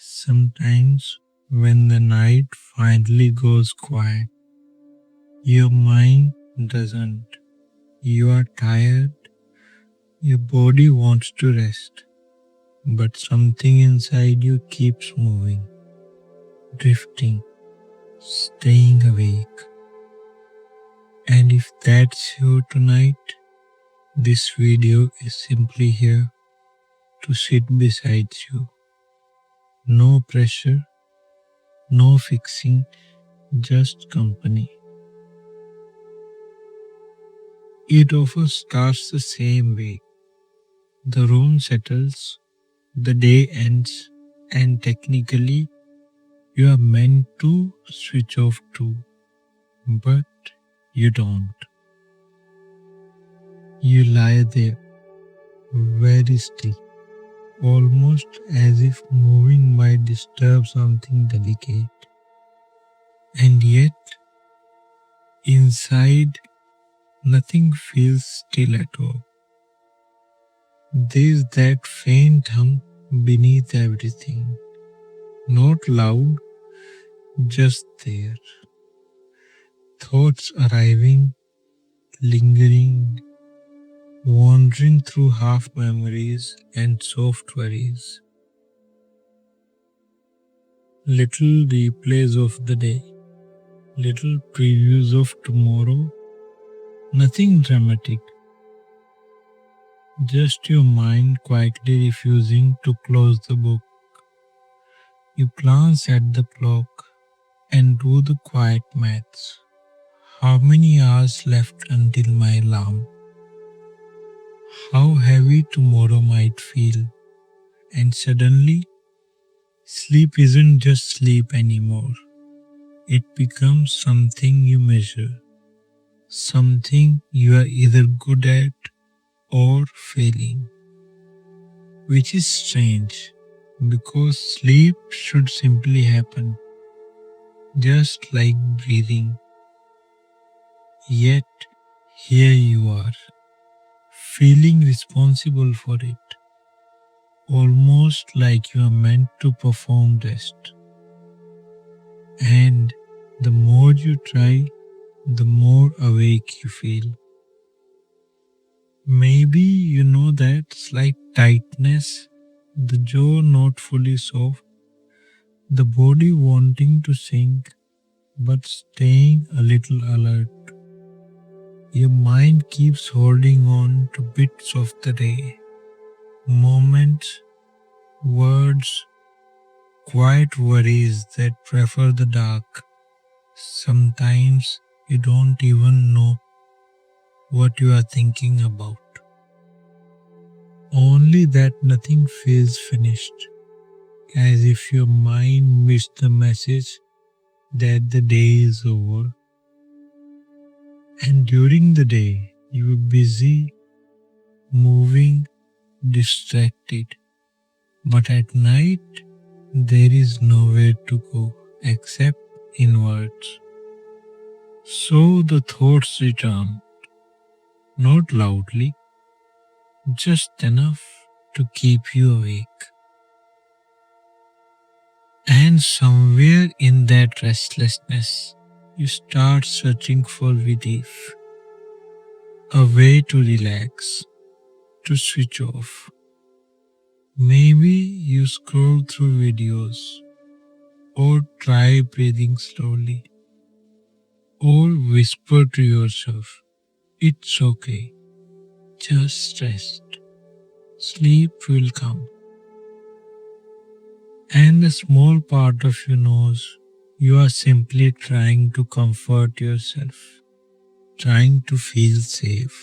Sometimes, when the night finally goes quiet, your mind doesn't. You are tired, your body wants to rest, but something inside you keeps moving, drifting, staying awake. And if that's you tonight, this video is simply here to sit beside you. No pressure, no fixing, just company. It often starts the same way. The room settles, the day ends, and technically you are meant to switch off too, but you don't. You lie there, very still, almost as if moving might disturb something delicate. And yet, inside, nothing feels still at all. There's that faint hum beneath everything, not loud, just there. Thoughts arriving, lingering, wandering through half memories and soft worries. Little replays of the day, little previews of tomorrow, nothing dramatic. Just your mind quietly refusing to close the book. You glance at the clock and do the quiet maths. How many hours left until my alarm? How heavy tomorrow might feel? And suddenly, sleep isn't just sleep anymore. It becomes something you measure, something you are either good at or failing. Which is strange, because sleep should simply happen, just like breathing. Yet, here you are, feeling responsible for it, almost like you are meant to perform rest. And the more you try, the more awake you feel. Maybe you know that slight tightness, the jaw not fully soft, the body wanting to sink but staying a little alert. Your mind keeps holding on to bits of the day, moments, words, quiet worries that prefer the dark. Sometimes you don't even know what you are thinking about. Only that nothing feels finished, as if your mind missed the message that the day is over. And during the day, you are busy, moving, distracted. But at night, there is nowhere to go except inwards. So the thoughts return, not loudly, just enough to keep you awake. And somewhere in that restlessness, you start searching for relief, a way to relax, to switch off. Maybe you scroll through videos, or try breathing slowly, or whisper to yourself, "It's okay, just rest, sleep will come." And a small part of you knows you are simply trying to comfort yourself, trying to feel safe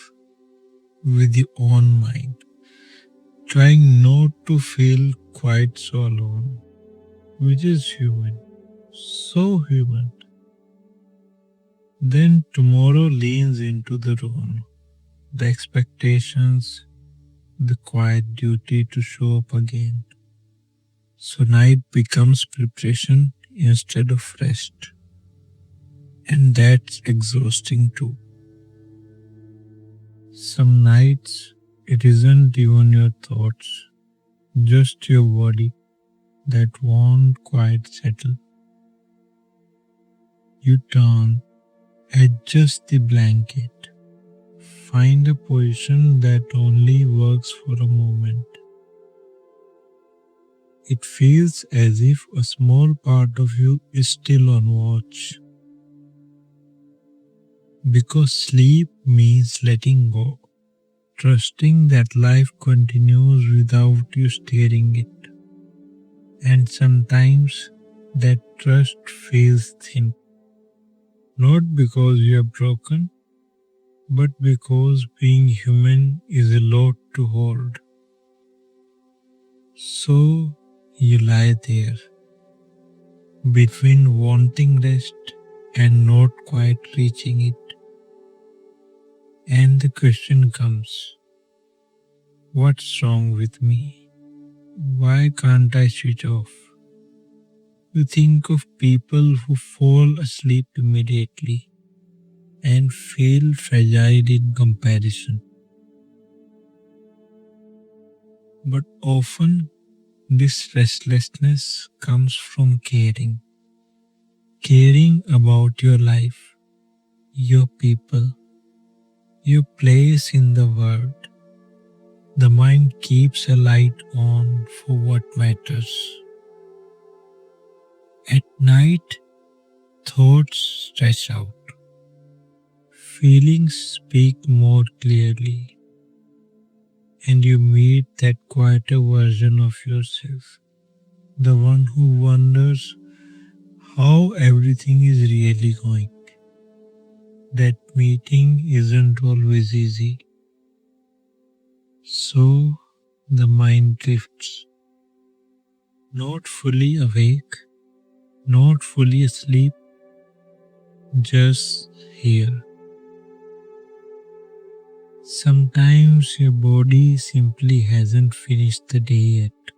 with your own mind, trying not to feel quite so alone, which is human, so human. Then tomorrow leans into the room, the expectations, the quiet duty to show up again. So night becomes preparation instead of rest. And that's exhausting too. Some nights it isn't even your thoughts, just your body that won't quite settle. You turn, adjust the blanket, find a position that only works for a moment. It feels as if a small part of you is still on watch. Because sleep means letting go, trusting that life continues without you steering it. And sometimes that trust feels thin, not because you are broken, but because being human is a lot to hold. So you lie there, between wanting rest and not quite reaching it. And the question comes, what's wrong with me? Why can't I switch off? You think of people who fall asleep immediately and feel fragile in comparison. But often this restlessness comes from caring about your life, your people, your place in the world. The mind keeps a light on for what matters. At night, thoughts stretch out. Feelings speak more clearly, and you meet that quieter version of yourself, the one who wonders how everything is really going. That meeting isn't always easy. So the mind drifts, not fully awake, not fully asleep, just here. Sometimes your body simply hasn't finished the day yet.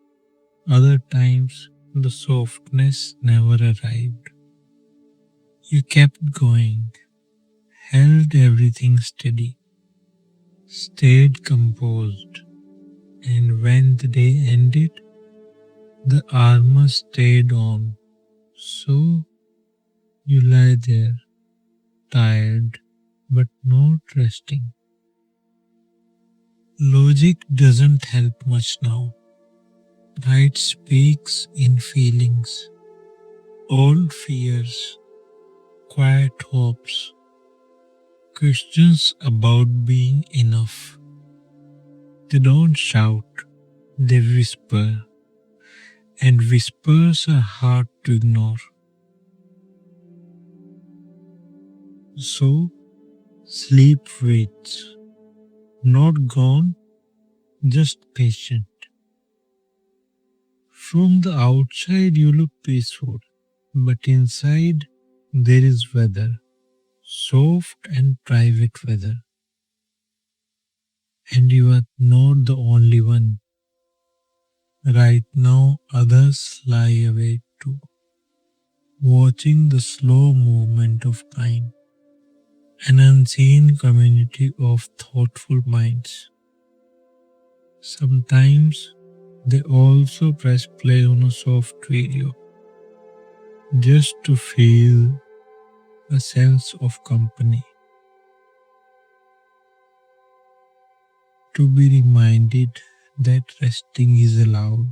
Other times, the softness never arrived. You kept going, held everything steady, stayed composed, and when the day ended, the armor stayed on. So you lie there, tired, but not resting. Logic doesn't help much now. Right speaks in feelings, old fears, quiet hopes, questions about being enough. They don't shout, they whisper, and whispers are hard to ignore. So, sleep waits, not gone, just patient. From the outside, you look peaceful, but inside, there is weather, soft and private weather. And you are not the only one. Right now, others lie awake too, watching the slow movement of time, an unseen community of thoughtful minds. Sometimes they also press play on a soft video just to feel a sense of company, to be reminded that resting is allowed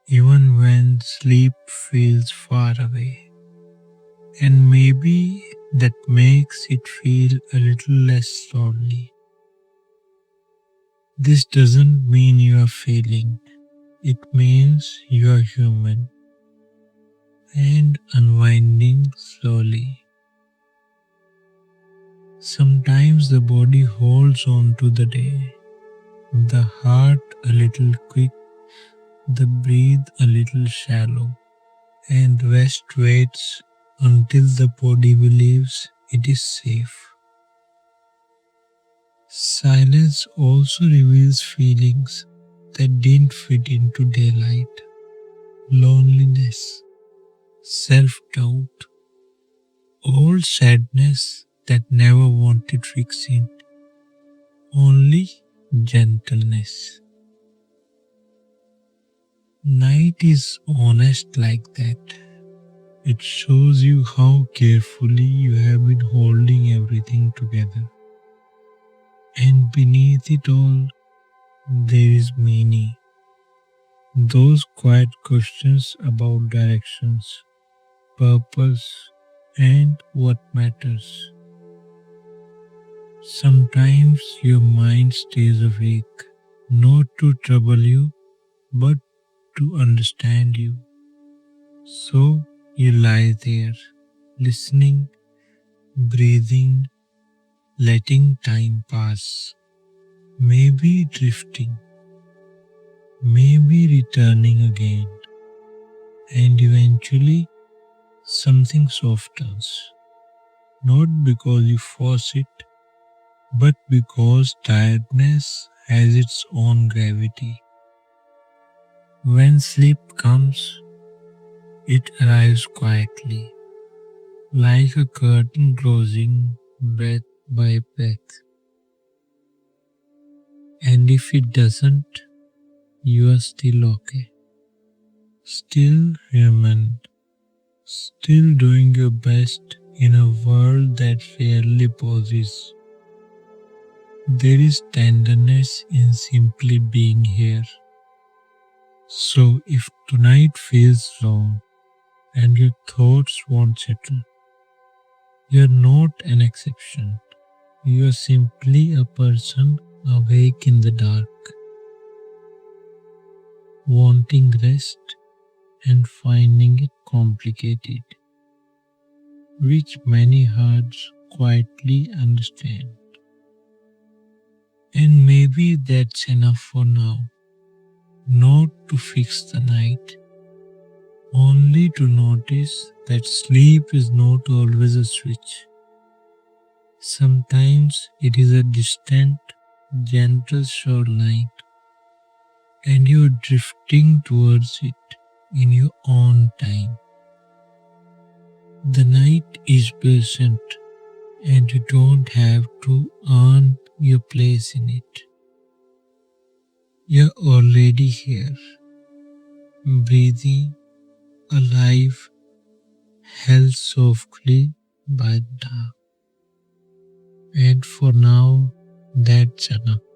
even when sleep feels far away. And maybe that makes it feel a little less lonely. This doesn't mean you are failing, it means you are human and unwinding slowly. Sometimes the body holds on to the day, the heart a little quick, the breath a little shallow, and rest waits until the body believes it is safe. Silence also reveals feelings that didn't fit into daylight: loneliness, self doubt, old sadness that never wanted fixing, only gentleness. Night is honest like that. It shows you how carefully you have been holding everything together. And beneath it all, there is meaning. Those quiet questions about directions, purpose, and what matters. Sometimes your mind stays awake, not to trouble you, but to understand you. So you lie there, listening, breathing, letting time pass, maybe drifting, maybe returning again, and eventually something softens, not because you force it, but because tiredness has its own gravity. When sleep comes, it arrives quietly, like a curtain closing breath by breath. And if it doesn't, you are still okay. Still human, still doing your best in a world that rarely pauses. There is tenderness in simply being here. So if tonight feels long and your thoughts won't settle, you're not an exception. You are simply a person awake in the dark, wanting rest and finding it complicated, which many hearts quietly understand. And maybe that's enough for now, not to fix the night, only to notice that sleep is not always a switch. Sometimes it is a distant, gentle shoreline, and you are drifting towards it in your own time. The night is patient, and you don't have to earn your place in it. You're already here, breathing, alive, held softly by the dark. And for now, that's enough.